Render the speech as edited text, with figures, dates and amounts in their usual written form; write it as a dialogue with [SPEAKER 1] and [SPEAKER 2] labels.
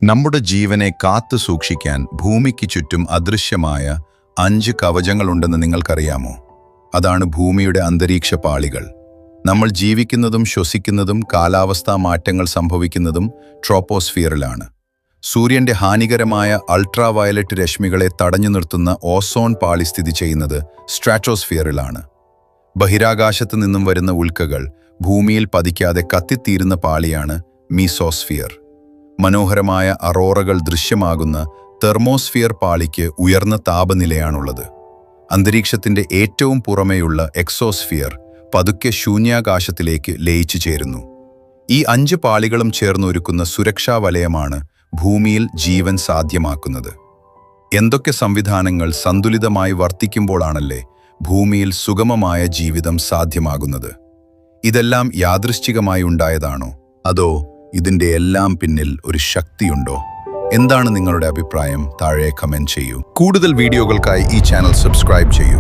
[SPEAKER 1] നമ്മുടെ ജീവനെ കാത്തു സൂക്ഷിക്കാൻ ഭൂമിക്ക് ചുറ്റും അദൃശ്യമായ 5 കവചങ്ങളുണ്ടെന്ന് നിങ്ങൾക്കറിയാമോ? അതാണ് ഭൂമിയുടെ അന്തരീക്ഷ പാളികൾ. നമ്മൾ ജീവിക്കുന്നതും ശ്വസിക്കുന്നതും കാലാവസ്ഥാ മാറ്റങ്ങൾ സംഭവിക്കുന്നതും ട്രോപ്പോസ്ഫിയറിലാണ്. സൂര്യന്റെ ഹാനികരമായ അൾട്രാവയലറ്റ് രശ്മികളെ തടഞ്ഞു നിർത്തുന്ന ഓസോൺ പാളി സ്ഥിതി ചെയ്യുന്നത് സ്ട്രാറ്റോസ്ഫിയറിലാണ്. ബഹിരാകാശത്ത് നിന്നും വരുന്ന ഉൽക്കകൾ ഭൂമിയിൽ പതിക്കാതെ കത്തിത്തീരുന്ന പാളിയാണ് മീസോസ്ഫിയർ. മനോഹരമായ അറോറകൾ ദൃശ്യമാകുന്ന തെർമോസ്ഫിയർ പാളിക്ക് ഉയർന്ന താപനിലയാണുള്ളത്. അന്തരീക്ഷത്തിന്റെ ഏറ്റവും പുറമേയുള്ള എക്സോസ്ഫിയർ പതുക്കെ ശൂന്യാകാശത്തിലേക്ക് ലയിച്ചു ചേരുന്നു. ഈ 5 പാളികളും ചേർന്നൊരുക്കുന്ന സുരക്ഷാ വലയമാണ് ഭൂമിയിൽ ജീവൻ സാധ്യമാക്കുന്നത്. എന്തൊക്കെ സംവിധാനങ്ങൾ സന്തുലിതമായി വർത്തിക്കുമ്പോഴാണല്ലേ ഭൂമിയിൽ സുഗമമായ ജീവിതം സാധ്യമാകുന്നത്? ഇതെല്ലാം യാദൃശ്ചികമായി ഉണ്ടായതാണോ, അതോ ഇതിന്റെ എല്ലാം പിന്നിൽ ഒരു ശക്തിയുണ്ടോ? എന്താണ് നിങ്ങളുടെ അഭിപ്രായം? താഴെ കമന്റ് ചെയ്യൂ. കൂടുതൽ വീഡിയോകൾക്കായി ഈ ചാനൽ സബ്സ്ക്രൈബ് ചെയ്യൂ.